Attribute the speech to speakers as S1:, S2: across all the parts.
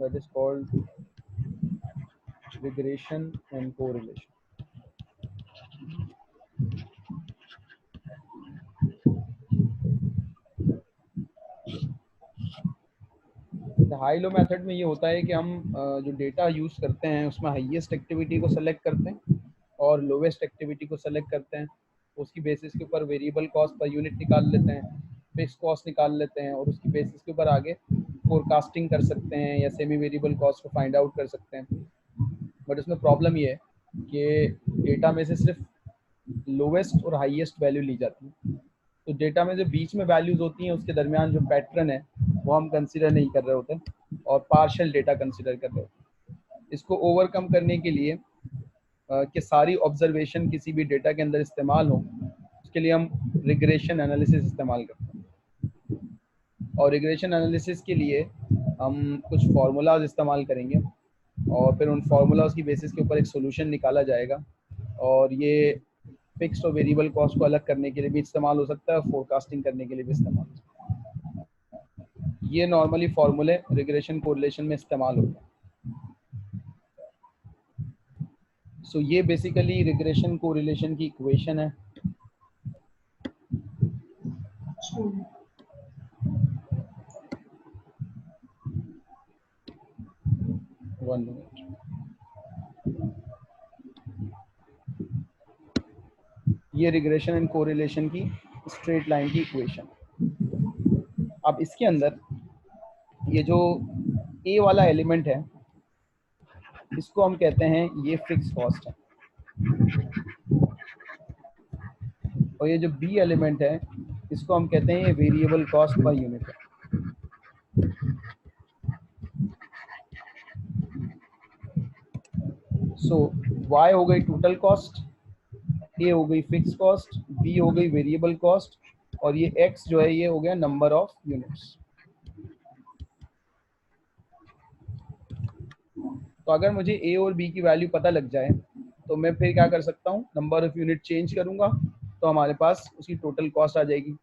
S1: that is called regression and correlation. High low method में ये होता है कि हम जो डेटा यूज करते हैं उसमें हाईएस्ट एक्टिविटी को सेलेक्ट करते हैं और लोवेस्ट एक्टिविटी को सेलेक्ट करते हैं। उसकी बेसिस के ऊपर वेरिएबल कॉस्ट पर यूनिट निकाल लेते हैं, फिक्स कॉस्ट निकाल लेते हैं और उसकी बेसिस के ऊपर आगे फोरकास्टिंग कर सकते हैं या सेमी वेरिएबल कॉस्ट को फाइंड आउट कर सकते हैं। बट उसमें प्रॉब्लम ये है कि डेटा में से सिर्फ लोवेस्ट और हाईएस्ट वैल्यू ली जाती है, तो डेटा में जो बीच में वैल्यूज होती हैं उसके दरमियान जो पैटर्न है वो हम कंसिडर नहीं कर रहे होते और पार्शियल डेटा कंसिडर कर रहे होते हैं। इसको ओवरकम करने के लिए कि सारी ऑब्जर्वेशन किसी भी डेटा के अंदर इस्तेमाल हो, उसके लिए हम रिग्रेशन एनालिसिस इस्तेमाल करते हैं। और रिग्रेशन एनालिसिस के लिए हम कुछ फार्मूलाज इस्तेमाल करेंगे और फिर उन फार्मूलाज की बेसिस के ऊपर एक सोल्यूशन निकाला जाएगा और ये फिक्स्ड और वेरिएबल कॉस्ट को अलग करने के लिए भी इस्तेमाल हो सकता है, फोरकास्टिंग करने के लिए भी इस्तेमाल हो सकता है। ये नॉर्मली फार्मूले रिग्रेशन कोरिलेशन में इस्तेमाल होते हैं। सो ये बेसिकली रिग्रेशन कोरिलेशन की इक्वेशन है। वन मिनट, ये रिग्रेशन एंड कोरिलेशन की स्ट्रेट लाइन की इक्वेशन। अब इसके अंदर ये जो ए वाला एलिमेंट है इसको हम कहते हैं ये फिक्स कॉस्ट है और ये जो बी एलिमेंट है इसको हम कहते हैं ये वेरिएबल कॉस्ट पर यूनिट है। सो y हो गई टोटल कॉस्ट, ए हो गई फिक्स कॉस्ट, बी हो गई वेरिएबल कॉस्ट और ये x जो है ये हो गया नंबर ऑफ यूनिट्स। तो अगर मुझे ए और बी की वैल्यू पता लग जाए तो मैं फिर क्या कर सकता हूँ, नंबर ऑफ यूनिट चेंज करूंगा तो हमारे पास उसकी टोटल कॉस्ट आ जाएगी।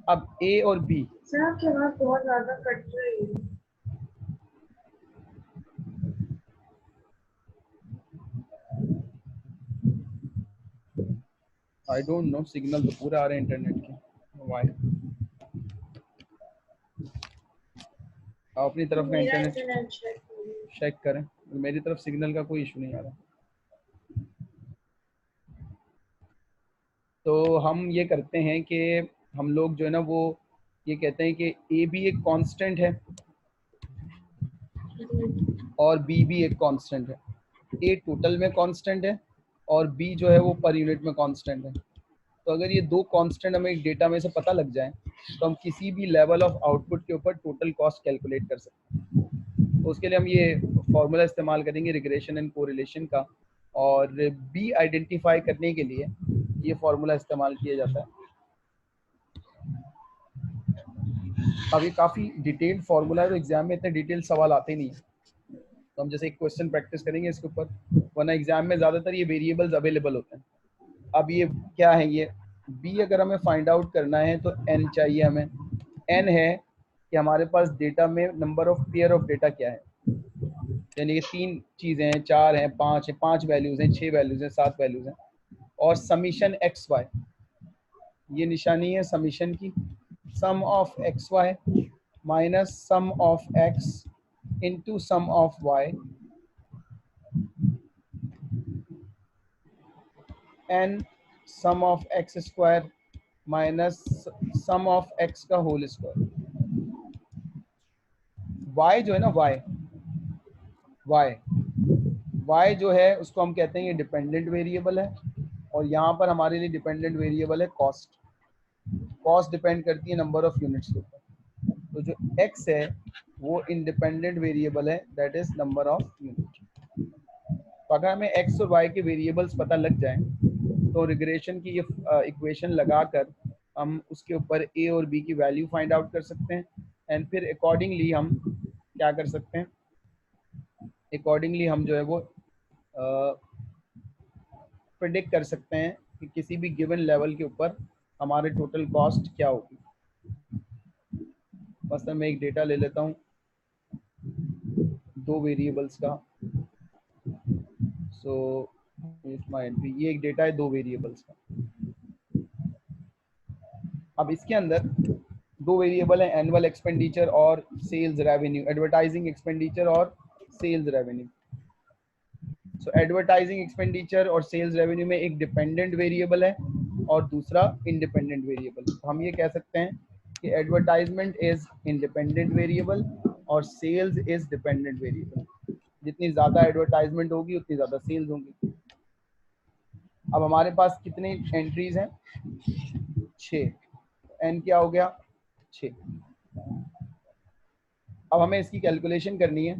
S1: अब ए और बी,
S2: सर आपकी आवाज बहुत ज्यादा कट रही है।
S1: आई डोंट नो, सिग्नल तो पूरा आ रहे हैं इंटरनेट के, वाई आप अपनी तरफ का
S2: मेरा
S1: इंटरनेट
S2: इंटरनेट
S1: चेक करें, मेरी तरफ सिग्नल का कोई इशू नहीं आ रहा। तो हम ये करते हैं कि हम लोग जो है ना वो ये कहते हैं कि ए भी एक कांस्टेंट है और बी भी एक कांस्टेंट है। ए टोटल में कांस्टेंट है और बी जो है वो पर यूनिट में कांस्टेंट है। तो अगर ये दो कांस्टेंट हमें एक डेटा में से पता लग जाए तो हम किसी भी लेवल ऑफ आउटपुट के ऊपर टोटल कॉस्ट कैलकुलेट कर सकते हैं। तो उसके लिए हम ये फॉर्मूला इस्तेमाल करेंगे रिग्रेशन एंड कोरिलेशन का, और बी आइडेंटिफाई करने के लिए ये फॉर्मूला इस्तेमाल किया जाता है। अब ये काफ़ी डिटेल्ड फार्मूला है तो एग्जाम में इतने डिटेल सवाल आते नहीं है, तो हम जैसे एक क्वेश्चन प्रैक्टिस करेंगे इसके ऊपर, वरना एग्जाम में ज़्यादातर ये वेरिएबल्स अवेलेबल होते हैं। अब ये क्या है, ये बी अगर हमें फाइंड आउट करना है तो एन चाहिए हमें। एन है कि हमारे पास डेटा में number of pair of data क्या है, यानी कि 3 चीज़ें हैं, 4 हैं, 5 है, 5 वैल्यूज़ हैं, 6 वैल्यूज़ हैं, 7 वैल्यूज़ हैं। और समीशन एक्स वाई, ये निशानी है समीशन की, sum of X Y minus sum of X into sum of Y N sum of X square minus sum of X का होल स्क्वायर। y जो है ना y जो है उसको हम कहते हैं ये डिपेंडेंट वेरिएबल है और यहाँ पर हमारे लिए डिपेंडेंट वेरिएबल है कॉस्ट। कॉस्ट डिपेंड करती है नंबर ऑफ यूनिट्स के ऊपर। तो जो x है वो इंडिपेंडेंट वेरिएबल है, that is number of unit. तो अगर हमें x और y के वेरिएबल्स पता लग जाएं तो रिग्रेशन की ये इक्वेशन लगाकर हम उसके ऊपर a और b की वैल्यू फाइंड आउट कर सकते हैं एंड फिर अकॉर्डिंगली हम क्या कर सकते हैं, अकॉर्डिंगली हम जो है वो प्रिडिक्ट कर सकते हैं कि किसी भी गिवन लेवल के ऊपर हमारे टोटल कॉस्ट क्या होगी। बस मैं एक डेटा ले लेता हूँ। दो वेरिएबल्स का। सो माय एंट्री, ये एक डेटा है दो वेरिएबल्स का। अब इसके अंदर दो वेरिएबल है, एनुअल एक्सपेंडिचर और सेल्स रेवेन्यू, एडवर्टाइजिंग एक्सपेंडिचर और सेल्स रेवेन्यू। सो एडवर्टाइजिंग एक्सपेंडिचर और सेल्स रेवेन्यू में एक डिपेंडेंट वेरिएबल है और दूसरा इंडिपेंडेंट वेरिएबल। तो हम ये कह सकते हैं कि एडवर्टाइजमेंट इज इंडिपेंडेंट वेरिएबल और सेल्स इज डिपेंडेंट वेरिएबल। जितनी ज़्यादा एडवर्टाइजमेंट होगी उतनी ज़्यादा सेल्स होंगी। अब हमारे पास कितनी एंट्रीज हैं? 6। एन क्या हो गया? 6। अब हमें इसकी कैलकुलेशन करनी है,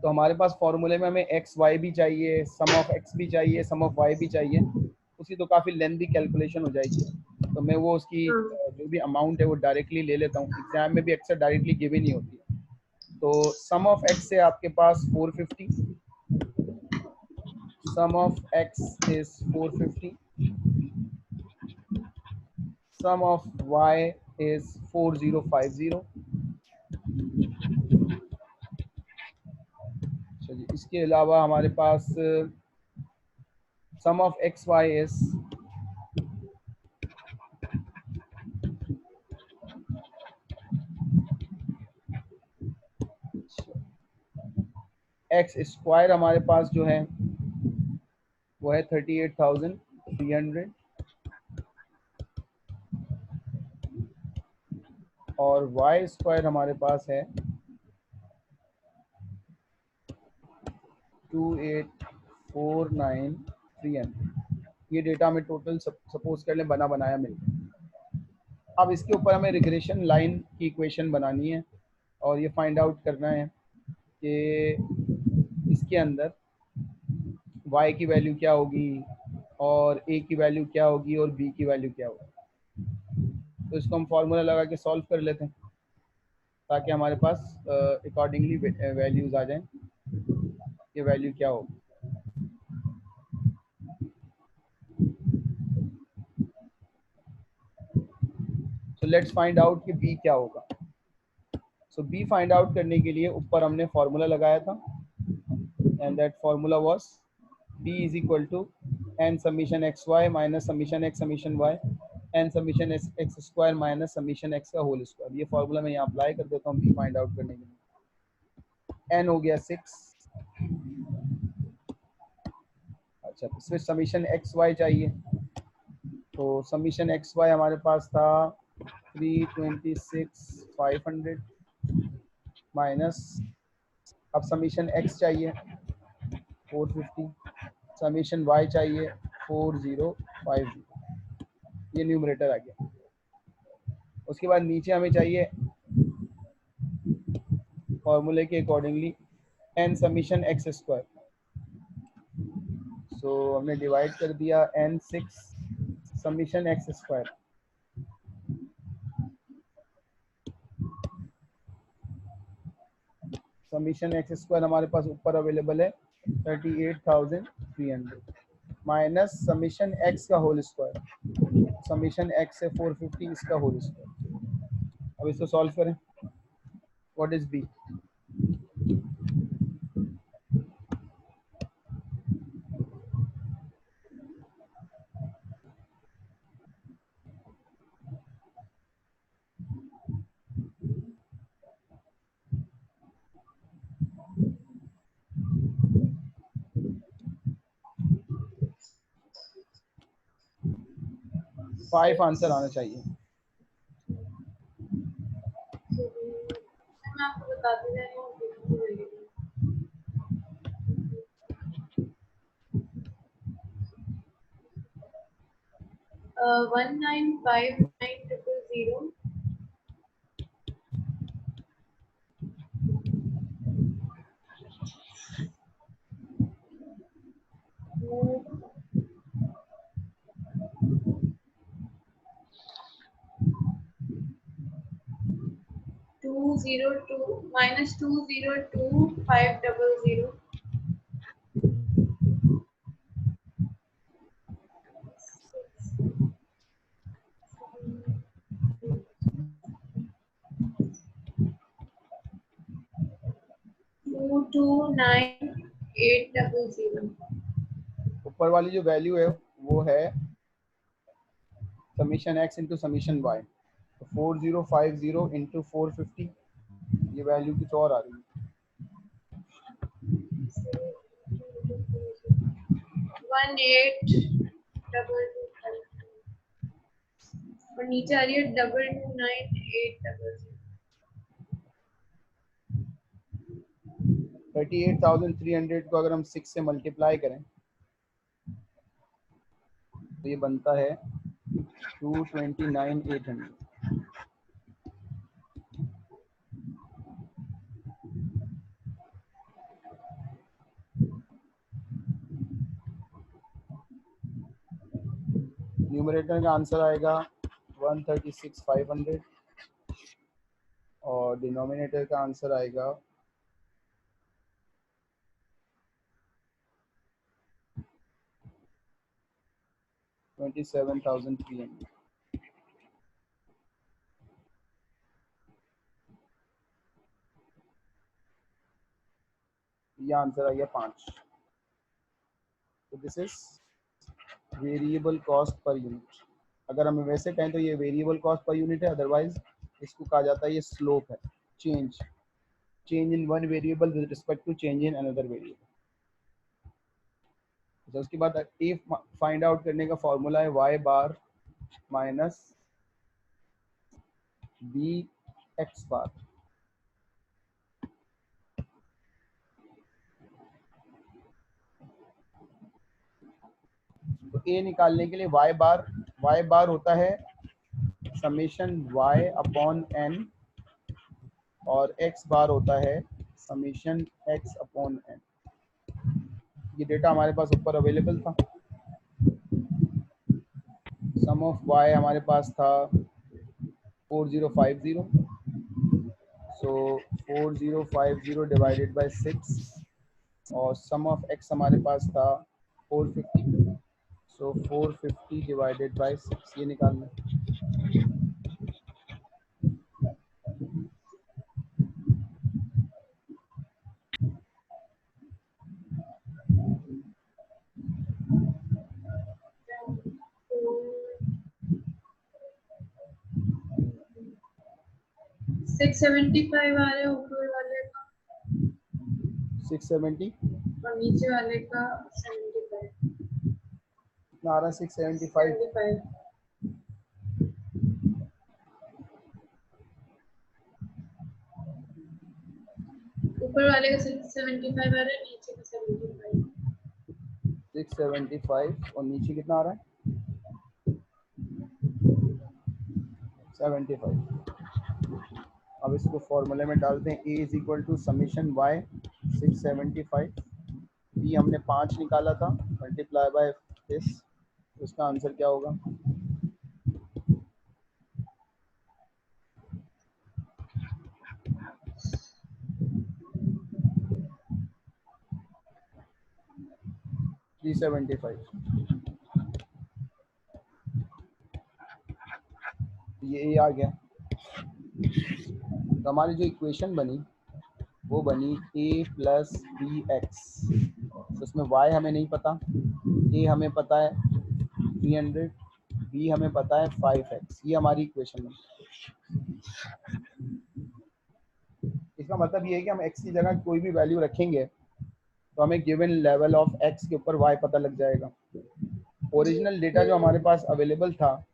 S1: तो हमारे पास फॉर्मूले में हमें एक्स वाई भी चाहिए, सम ऑफ एक्स भी चाहिए, सम ऑफ वाई भी चाहिए। उसकी तो काफ़ी लेंथी कैलकुलेशन हो जाएगी, तो मैं वो उसकी जो भी अमाउंट है वो डायरेक्टली ले लेता हूँ। एग्जाम में भी अक्सर डायरेक्टली गिवन नहीं होती है। तो सम ऑफ एक्स से आपके पास 450, sum of X is 450, sum of Y is 4050। चलिए, इसके अलावा हमारे पास sum of X Y is X square, हमारे पास जो है वो है 38,300 और वाई स्क्वायर हमारे पास है 2849,300। ये डेटा हमें टोटल सपोज कर लें बना बनाया मिल गया। अब इसके ऊपर हमें रिग्रेशन लाइन की इक्वेशन बनानी है और ये फाइंड आउट करना है कि इसके अंदर y की वैल्यू क्या होगी और a की वैल्यू क्या होगी और b की वैल्यू क्या होगी। तो इसको हम फॉर्मूला लगा के सॉल्व कर लेते हैं ताकि हमारे पास अकॉर्डिंगली वैल्यूज आ जाएं। ये वैल्यू क्या होगी? सो लेट्स फाइंड आउट कि b क्या होगा। सो b फाइंड आउट करने के लिए ऊपर हमने फॉर्मूला लगाया था and that formula was b is equal to n summation x Y minus summation x summation y n summation x square minus summation x का होल स्क्वायर। ये फॉर्मूला मैं यहाँ अप्लाई कर देता हूँ b फाइंड आउट करने के लिए। n हो गया 6। अच्छा, इसमें समीशन एक्स वाई चाहिए, तो समीशन एक्स वाई हमारे पास था 326,500 माइनस, अब समीशन एक्स चाहिए 450, समीशन वाई चाहिए 4050। ये न्यूमरेटर आ गया। उसके बाद नीचे हमें चाहिए फॉर्मूले के accordingly n summation x square. So हमने डिवाइड कर दिया n 6 summation x square. Summation x square हमारे पास ऊपर अवेलेबल है 38,300 माइनस समीशन एक्स का होल स्क्वायर, समीशन एक्स है 450, इसका होल स्क्वायर। अब इसको सॉल्व करें। What is B? Five answer आना चाहिए।
S2: मैं आपको बताती जा रही हूँ। 195900 202 minus 202500 2 229800।
S1: ऊपर वाली जो वैल्यू है वो है summation x into summation y। तो 4050 इंटू 450, ये वैल्यू कुछ और आ रही है।
S2: 1822 और नीचे आ रही है 229800।
S1: 38,300 को अगर हम 6 से मल्टीप्लाई करें तो ये बनता है 229,800। न्यूमरेटर का आंसर आएगा 136,500 और डिनोमिनेटर का आंसर आएगा 27,300। ये आंसर आ गया 5। तो this is variable cost per unit. अगर हम वैसे कहें तो ये वेरिएबल कॉस्ट पर यूनिट है, अदरवाइज इसको कहा जाता है ये स्लोप है, change in one variable with respect to change in another variable. तो उसके बाद ए फाइंड आउट करने का फॉर्मूला है वाई बार माइनस बी एक्स बार। तो ए निकालने के लिए वाई बार होता है समेशन y अपॉन n और x बार होता है समेशन x अपॉन n। ये डेटा हमारे पास ऊपर अवेलेबल था। सम ऑफ y हमारे पास था 4050, सो 4050 डिवाइडेड बाय 6 और सम ऑफ x हमारे पास था 450, सो 450 डिवाइडेड बाय 6 ये निकालना।
S2: सिक्स 675 आ रहे ऊपर वाले का
S1: 670
S2: और नीचे वाले का 75।
S1: कितना आ रहा है 675।
S2: 75 ऊपर वाले का 675 आ रहा है, नीचे का 75।
S1: 675 और नीचे कितना आ रहा है 75। अब इसको फॉर्मूले में डालते हैं। A is equal to summation y 675, b हमने 5 निकाला था मल्टीप्लाई बाय दिस, उसका आंसर क्या होगा 375। ये ए आ गया। तो हमारी जो इक्वेशन बनी वो बनी ए प्लस बी एक्स। तो उसमें y हमें नहीं पता, a हमें पता है 300, b हमें पता है 5x। ये हमारी इक्वेशन है। इसका मतलब ये है कि हम x की जगह कोई भी वैल्यू रखेंगे तो हमें गिवन लेवल ऑफ x के ऊपर y पता लग जाएगा। ओरिजिनल डेटा जो हमारे पास अवेलेबल था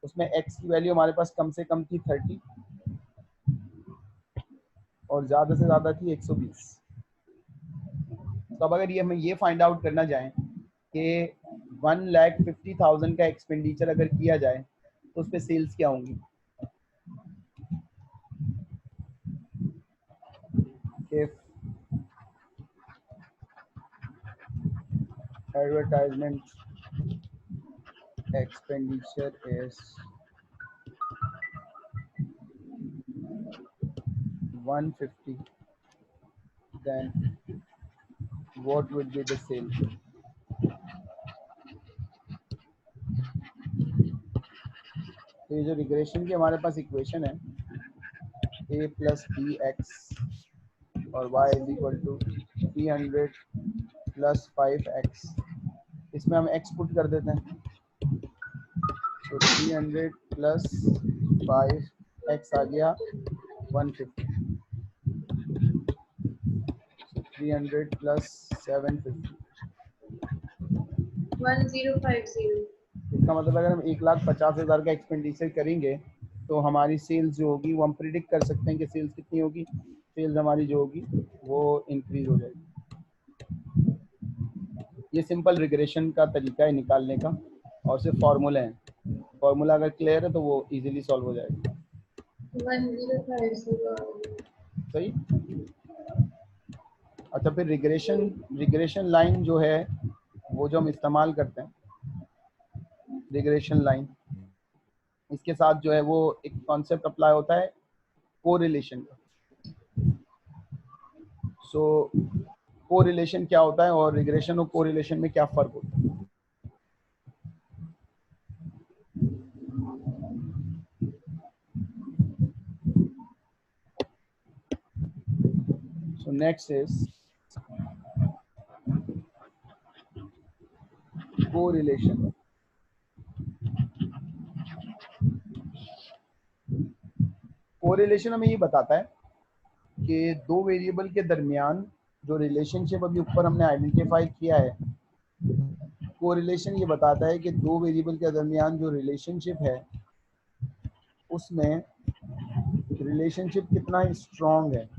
S1: उसमें x की वैल्यू हमारे पास कम से कम थी 30 और ज़्यादा से ज़्यादा थी 120। तो अब अगर ये हमें ये फाइंड आउट करना जाए कि 1,50,000 का एक्सपेंडिचर अगर किया जाए तो उस पर सेल्स क्या होंगी। If advertisement expenditure is 150, then what would be the sale? तो ये जो रिग्रेशन की हमारे पास इक्वेशन है a प्लस बी एक्स और y is equal to 300 plus 5x। इसमें हम x पुट कर देते हैं, तो 300 प्लस 5x आ गया 150। 300 प्लस 750,
S2: 1050।
S1: इसका मतलब अगर हम 1,50,000 का एक्सपेंडिचर करेंगे तो हमारी सेल्स जो होगी वो हम प्रिडिक्ट कर सकते हैं कि सेल्स कितनी होगी। सेल्स हमारी जो होगी वो इंक्रीज हो जाएगी। ये सिंपल रिग्रेशन का तरीका है निकालने का, और सिर्फ फार्मूला है। फार्मूला अगर क्लियर है तो वो इजीली सॉल्व हो जाएगा।
S2: 1050।
S1: सही। अच्छा, फिर रिग्रेशन लाइन जो है वो जो हम इस्तेमाल करते हैं, रिग्रेशन लाइन, इसके साथ जो है वो एक कॉन्सेप्ट अप्लाई होता है कोरिलेशन का। सो कोरिलेशन क्या होता है और रिग्रेशन और कोरिलेशन में क्या फर्क होता है? So next is correlation. Correlation हमें ये बताता है कि दो वेरिएबल के दरमियान जो रिलेशनशिप अभी ऊपर हमने आइडेंटिफाई किया है, कोरिलेशन ये बताता है कि दो वेरिएबल के दरमियान जो रिलेशनशिप है उसमें रिलेशनशिप कितना स्ट्रॉन्ग है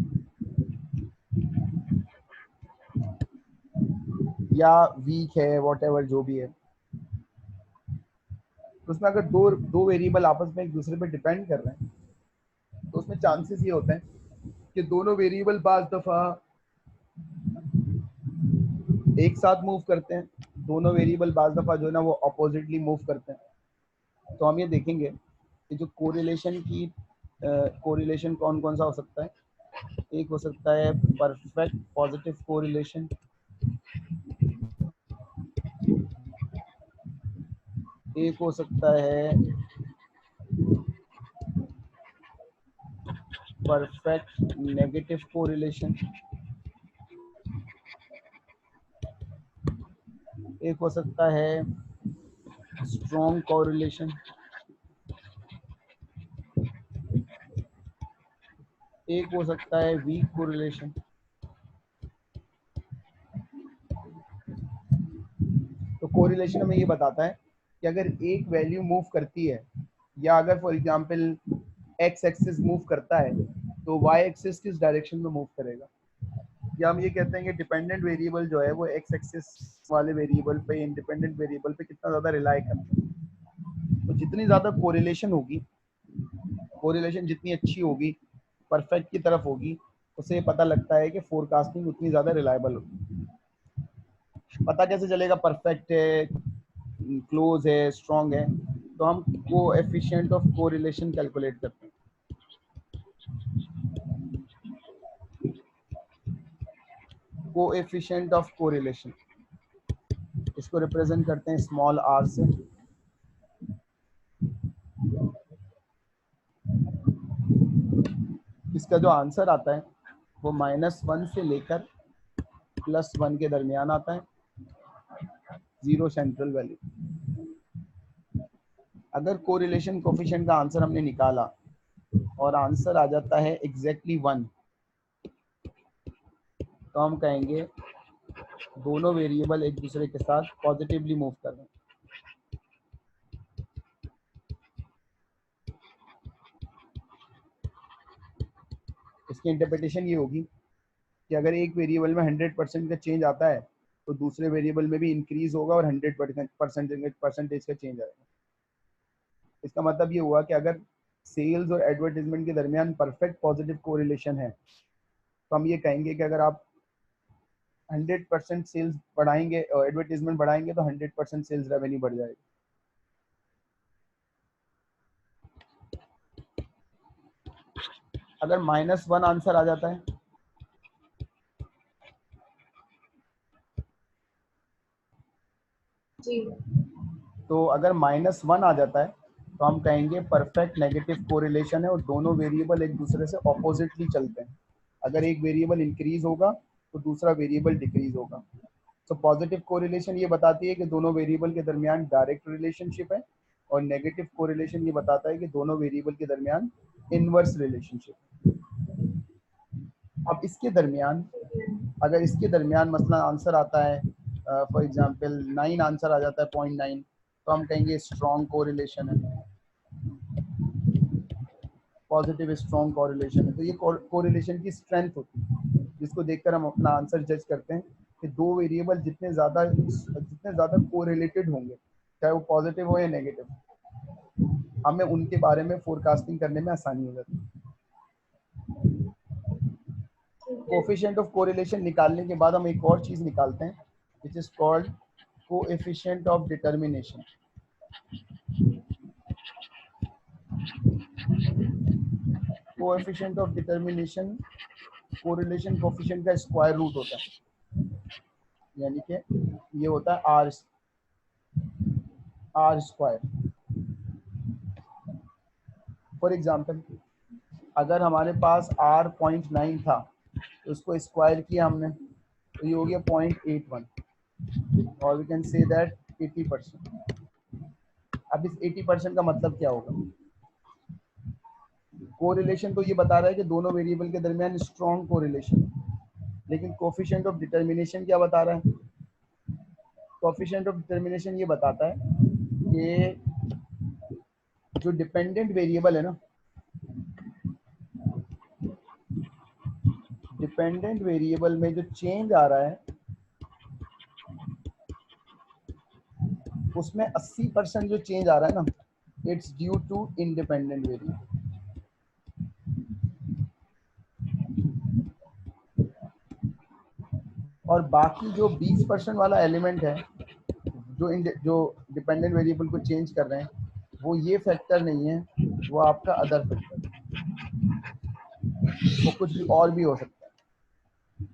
S1: या वीक है, वॉटेवर जो भी है। तो उसमें अगर दो वेरिएबल आपस में एक दूसरे पे डिपेंड कर रहे हैं तो उसमें चांसेस ये होते हैं कि दोनों वेरिएबल बाज़ दफ़ा एक साथ मूव करते हैं, दोनों वेरिएबल बाज़ दफ़ा जो है ना वो अपोजिटली मूव करते हैं। तो हम ये देखेंगे कि जो कोरिलेशन कौन कौन सा हो सकता है। एक हो सकता है परफेक्ट पॉजिटिव कोरिलेशन, एक हो सकता है परफेक्ट नेगेटिव कोरिलेशन, एक हो सकता है स्ट्रॉन्ग कोरिलेशन, एक हो सकता है वीक कोरिलेशन। तो कोरिलेशन हमें ये बताता है कि अगर एक वैल्यू मूव करती है या अगर for example x axis move करता है तो वाई एक्सिस किस डायरेक्शन में मूव करेगा। या हम ये कहते हैं कि डिपेंडेंट वेरिएबल जो है वो एक्स एक्सिस वाले वेरिएबल पे, इंडिपेंडेंट वेरिएबल पे कितना ज़्यादा रिलाई करता है। तो जितनी ज़्यादा कोरिलेशन होगी, कोरिलेशन जितनी अच्छी होगी, परफेक्ट की तरफ होगी, उससे पता लगता है कि फोरकास्टिंग उतनी ज़्यादा रिलायबल होगी। पता कैसे चलेगा परफेक्ट है, क्लोज है, स्ट्रॉन्ग है? तो हम कोएफिशिएंट ऑफ कोरिलेशन कैलकुलेट करते हैं। कोएफिशिएंट ऑफ कोरिलेशन, इसको रिप्रेजेंट करते हैं स्मॉल आर से। इसका जो आंसर आता है वो -1 से लेकर +1 के दरमियान आता है, 0 सेंट्रल वैल्यू। अगर कोरिलेशन कोफिशिएंट का आंसर हमने निकाला और आंसर आ जाता है एग्जैक्टली 1, तो हम कहेंगे दोनों वेरिएबल एक दूसरे के साथ पॉजिटिवली मूव कर रहे हैं। इसकी इंटरप्रिटेशन ये होगी कि अगर एक वेरिएबल में 100% का चेंज आता है तो दूसरे वेरिएबल में भी इंक्रीज होगा और 100% का चेंज आएगा। इसका मतलब ये हुआ कि अगर सेल्स और एडवर्टीजमेंट के दरमियान परफेक्ट पॉजिटिव कोरिलेशन है तो हम ये कहेंगे कि अगर आप 100% सेल्स बढ़ाएंगे और एडवर्टीजमेंट बढ़ाएंगे तो 100% सेल्स रेवेन्यू बढ़ जाएगी। अगर -1 आंसर आ जाता है
S2: जी,
S1: तो अगर -1 आ जाता है तो हम कहेंगे परफेक्ट नेगेटिव कोरिलेशन है और दोनों वेरिएबल एक दूसरे से ऑपोजिटली चलते हैं। अगर एक वेरिएबल इंक्रीज होगा तो दूसरा वेरिएबल डिक्रीज होगा। तो पॉजिटिव कोरिलेशन ये बताती है कि दोनों वेरिएबल के दरमियान डायरेक्ट रिलेशनशिप है, और नेगेटिव कोरिलेशन ये बताता है कि दोनों वेरिएबल के दरमियान इनवर्स रिलेशनशिप। अब इसके दरमियान, अगर इसके दरमियान मसला आंसर आता है फॉर एग्जांपल 9 आंसर आ जाता है 0.9, तो हम कहेंगे स्ट्रॉन्ग कोरिलेशन है, पॉजिटिव स्ट्रॉन्ग कोरिलेशन है। तो ये कोरिलेशन की स्ट्रेंथ होती है जिसको देखकर हम अपना आंसर जज करते हैं कि दो वेरिएबल जितने ज़्यादा कोरिलेटेड होंगे, चाहे वो पॉजिटिव हो या नेगेटिव, हमें उनके बारे में फोरकास्टिंग करने में आसानी हो जाती है। कोफिशिएंट ऑफ कोरिलेशन निकालने के बाद हम एक और चीज़ निकालते हैं which is called coefficient of determination. Coefficient of determination correlation coefficient का स्क्वायर रूट होता है, यानी कि ये होता है आर स्क्वायर। फॉर एग्जांपल अगर हमारे पास r 0.9 था तो उसको स्क्वायर किया हमने, तो ये हो गया 0.81, और वी कैन से दैट 80%। अब इस 80% का मतलब क्या होगा? कोरिलेशन तो ये बता रहा है कि दोनों वेरिएबल के दरमियान स्ट्रॉन्ग कोरिलेशन है, लेकिन कोफिशिएंट ऑफ डिटर्मिनेशन क्या बता रहा है? कोफिशिएंट ऑफ डिटर्मिनेशन ये बताता है कि जो डिपेंडेंट वेरिएबल है ना, डिपेंडेंट वेरिएबल में जो चेंज आ रहा है उसमें 80% जो चेंज आ रहा है ना, it's due to independent variable. और बाकी जो 20% वाला एलिमेंट है जो डिपेंडेंट वेरिएबल को चेंज कर रहे हैं, वो ये फैक्टर नहीं है, वो आपका अदर फैक्टर है, वो कुछ भी और भी हो सकता है।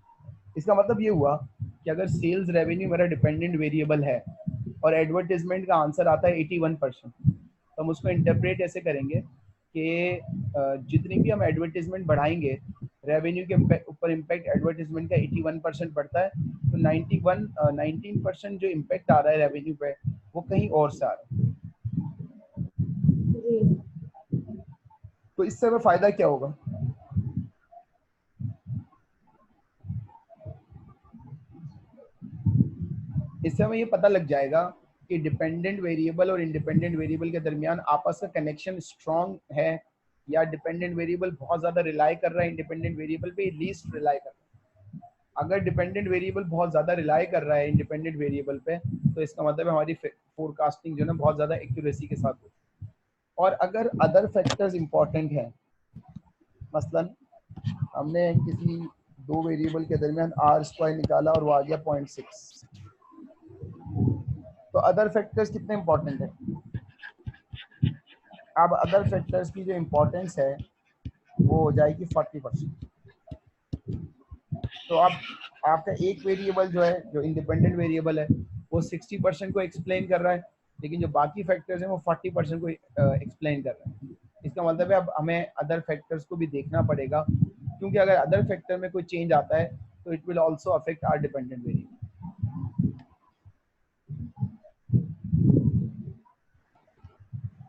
S1: इसका मतलब ये हुआ कि अगर सेल्स रेवेन्यू मेरा डिपेंडेंट वेरिएबल है और एडवर्टाइजमेंट का आंसर आता है 81%, तो हम उसको इंटरप्रेट ऐसे करेंगे कि जितनी भी हम एडवर्टाइजमेंट बढ़ाएंगे, रेवेन्यू के ऊपर इम्पैक्ट एडवर्टाइजमेंट का 81% पड़ता है, तो 19% जो इम्पैक्ट आ रहा है रेवेन्यू पे, वो कहीं और से आ रहा है। तो इससे हमें फायदा क्या होगा? इससे हमें ये पता लग जाएगा कि डिपेंडेंट वेरिएबल और इंडिपेंडेंट वेरिएबल के दरमियान आपस का कनेक्शन स्ट्रॉन्ग है, या डिपेंडेंट वेरिएबल बहुत ज़्यादा रिलाई कर रहा है इंडिपेंडेंट वेरिएबल पे, लीस्ट रिलाई कर रहा है। अगर डिपेंडेंट वेरिएबल बहुत ज़्यादा रिलाई कर रहा है इंडिपेंडेंट वेरिएबल पे, तो इसका मतलब हमारी फोरकास्टिंग जो है ना बहुत ज़्यादा एक्यूरेसी के साथ होती है। और अगर अदर फैक्टर्स इंपॉर्टेंट हैं, मसलन हमने किसी दो वेरिएबल के दरमियान आर स्क्वायर निकाला और वो आ गया 0.6, तो अदर फैक्टर्स कितने इंपॉर्टेंट है? अब अदर फैक्टर्स की जो इम्पोर्टेंस है वो हो जाएगी 40%। तो अब आपका एक वेरिएबल जो है, जो इंडिपेंडेंट वेरिएबल है, वो 60% को एक्सप्लेन कर रहा है, लेकिन जो बाकी फैक्टर्स हैं वो 40% को एक्सप्लेन कर रहे हैं। इसका मतलब है अब हमें अदर फैक्टर्स को भी देखना पड़ेगा, क्योंकि अगर अदर फैक्टर में कोई चेंज आता है तो it will also affect our dependent variable.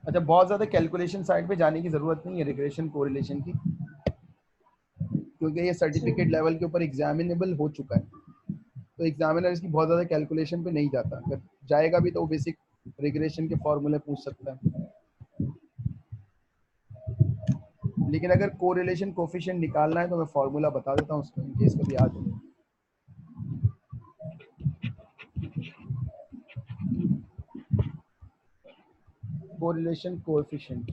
S1: अच्छा, बहुत ज़्यादा कैलकुलेशन साइड पे जाने की ज़रूरत नहीं है रिग्रेशन कोरिलेशन की, क्योंकि ये सर्टिफिकेट लेवल के ऊपर एग्जामिनेबल हो चुका है, तो एग्जामिनर इसकी बहुत ज़्यादा कैलकुलेशन पे नहीं जाता। अगर जाएगा भी तो वो बेसिक रिग्रेशन के फॉर्मूले पूछ सकता है। लेकिन अगर कोरिलेशन कोफिशिएंट निकालना है तो मैं फॉर्मूला बता देता हूँ उसको, इन केस कभी याद हो। कोरिलेशन कोएफिशिएंट,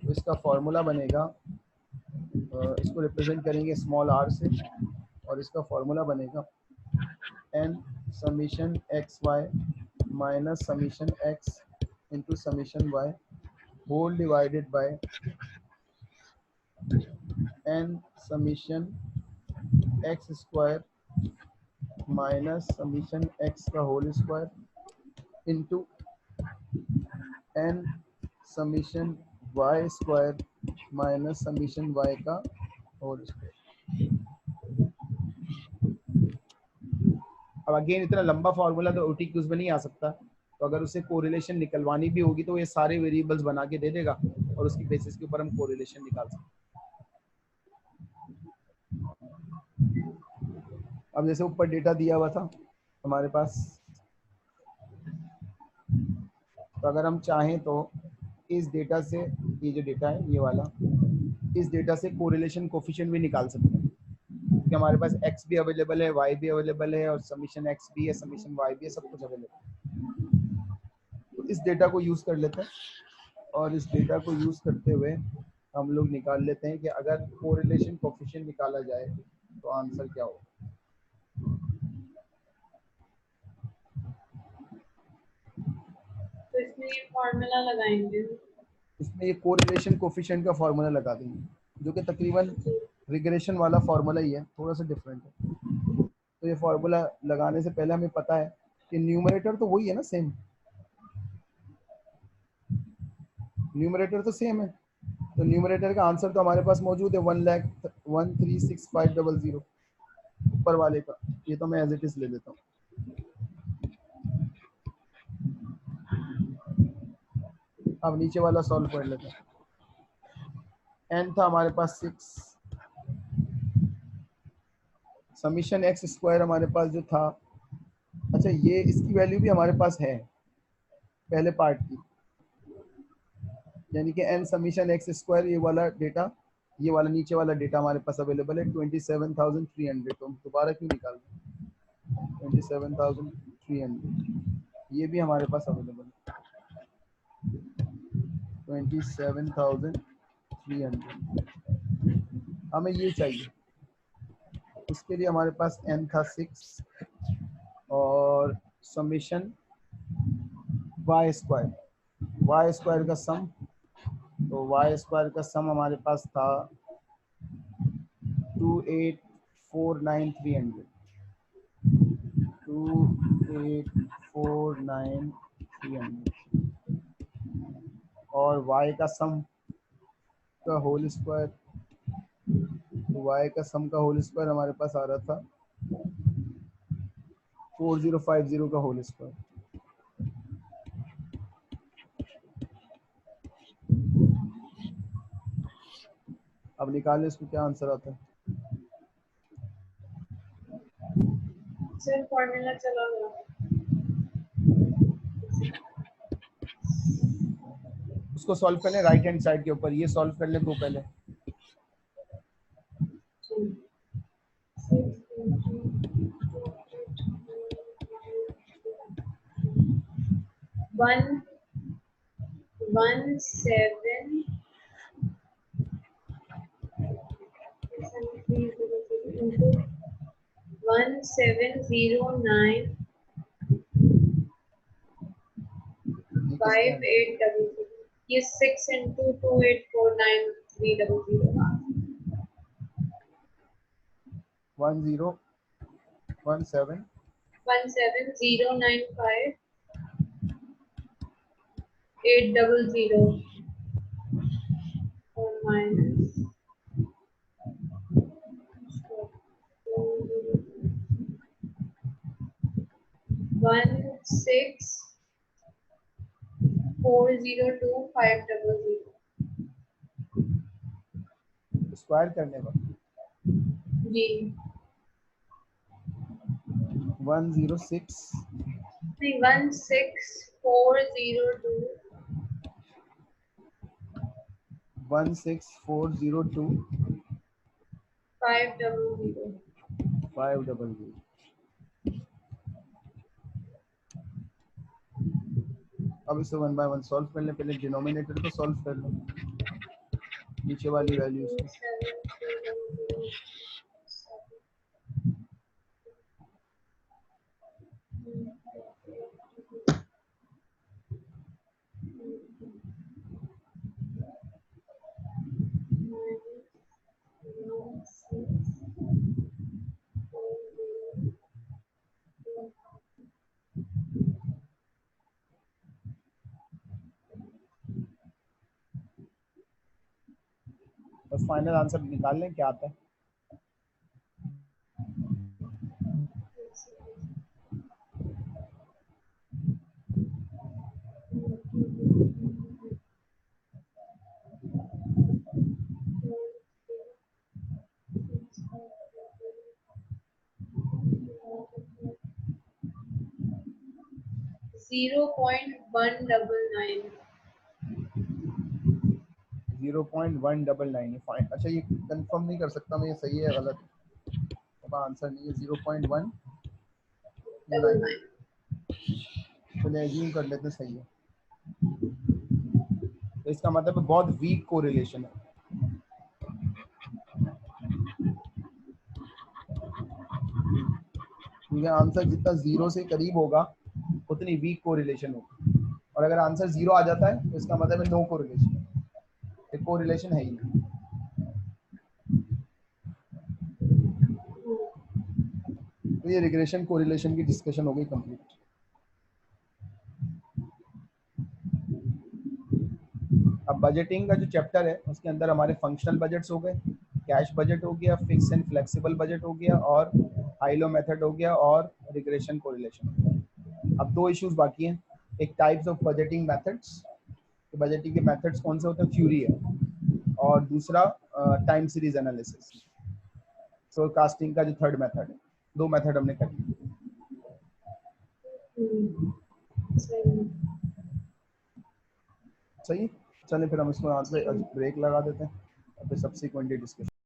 S1: तो इसका फॉर्मूला बनेगा, इसको रिप्रेजेंट करेंगे स्मॉल r से, और इसका फॉर्मूला बनेगा n summation x Y minus summation x into summation y whole divided by n summation x square minus summation x का whole square into n summation y square minus summation y का whole square. अब again इतना लंबा formula तो ओटीक्यूज में नहीं आ सकता, तो अगर उसे कोरिलेशन निकलवानी भी होगी तो ये सारे वेरिएबल्स बना के दे देगा और उसकी बेसिस के ऊपर हम कोरिलेशन निकाल सकते हैं। अब जैसे ऊपर डेटा दिया हुआ था हमारे पास, तो अगर हम चाहें तो इस डेटा से, ये जो डेटा है ये वाला, इस डेटा से कोरिलेशन कोफिशिएंट भी निकाल सकते हैं कि हमारे पास एक्स भी अवेलेबल है, वाई भी अवेलेबल है और समीशन एक्स भी है, समीशन वाई भी है, सब कुछ अवेलेबल है। तो इस डेटा को यूज़ कर लेते हैं और इस डेटा को यूज़ करते हुए हम लोग निकाल लेते हैं कि अगर कोरिलेशन कोफिशिएंट निकाला जाए तो आंसर क्या होगा।
S2: तो इसमें ये फॉर्मूला लगाएंगे।
S1: इसमें ये कोरिलेशन कोफिशिएंट का फार्मूला लगा देंगे जो कि तकरीबन रिग्रेशन वाला फार्मूला ही है, थोड़ा सा डिफरेंट है। तो ये फार्मूला लगाने से पहले हमें पता है कि न्यूमरेटर तो वही है ना, सेम न्यूमरेटर तो सेम है, तो न्यूमरेटर का आंसर तो हमारे पास मौजूद है 1,13,65,000 ऊपर वाले का। ये तो मैं एज इट इज ले लेता हूँ। अब नीचे वाला सॉल्व कर लेते हैं। एन था हमारे पास 6, समीशन एक्स स्क्वायर हमारे पास जो था, अच्छा ये इसकी वैल्यू भी हमारे पास है पहले पार्ट की, यानी कि एन समीशन एक्स स्क्वायर, ये वाला डेटा, ये वाला नीचे वाला डेटा हमारे पास अवेलेबल है 27,300। तो हम दोबारा क्यों निकाल रहे हैं 27,300, ये भी हमारे पास अवेलेबल है 27,300, हमें ये चाहिए। उसके लिए हमारे पास एन था 6 और समीशन वाई स्क्वायर का सम, तो वाई स्क्वायर का सम हमारे पास था 2849,300, 2849,300 और y का सम का होल स्क्वायर, तो y का सम का होल स्क्वायर हमारे पास आ रहा था 4050 का होल स्क्वायर। अब निकालें इसको क्या आंसर आता है।
S2: सर फॉर्मूला चला गया।
S1: उसको सॉल्व कर लें राइट हैंड साइड के ऊपर, ये सॉल्व कर लें तो पहले।
S2: वन 17 into 1709
S1: ये किसके आंसर
S2: 5800, ये 6 into 2849,300
S1: 1017
S2: 17,095,800 और minus 16,402,500
S1: स्क्वायर करने पर
S2: जी
S1: 106
S2: नहीं 16,402
S1: 16402
S2: 500
S1: 500। अब इसे वन बाय वन सॉल्व कर लें, पहले डिनोमिनेटर को सॉल्व कर लें, नीचे वाली वैल्यूज को।
S2: 7,300
S1: बस फाइनल आंसर निकाल लें क्या आता है।
S2: 0.199।
S1: 0.199 फाइन। अच्छा ये कंफर्म नहीं कर सकता मैं ये सही है गलत, तो आंसर नहीं है 0.199। चलिए एज्यूम कर लेते सही है, तो इसका मतलब बहुत वीक कोरिलेशन है। क्योंकि आंसर जितना जीरो से करीब होगा उतनी वीक कोरिलेशन होगी, और अगर आंसर जीरो आ जाता है तो इसका मतलब है नो कोरिलेशन, एक कोरिलेशन है ही नहीं। तो ये रिग्रेशन कोरिलेशन की डिस्कशन हो गई कंप्लीट। अब बजटिंग का जो चैप्टर है उसके अंदर हमारे फंक्शनल बजट्स हो गए, कैश बजट हो गया, फिक्स एंड फ्लेक्सिबल बजट हो गया, और हाइलो मेथड हो गया, और रिग्रेशन कोरिलेशन हो गया। अब दो इश्यूज बाकी हैं, एक टाइप्स ऑफ बजटिंग मेथड्स, तो बजटिंग के मेथड्स कौन से होते हैं, थ्योरी है, और दूसरा टाइम सीरीज एनालिसिस, फोरकास्टिंग का जो थर्ड मेथड है। दो मेथड हमने कर लिए। सही, चलिए फिर हम इसको यहाँ पे ब्रेक लगा देते हैं और फिर सब्सिक्वेंटली डिस्कशन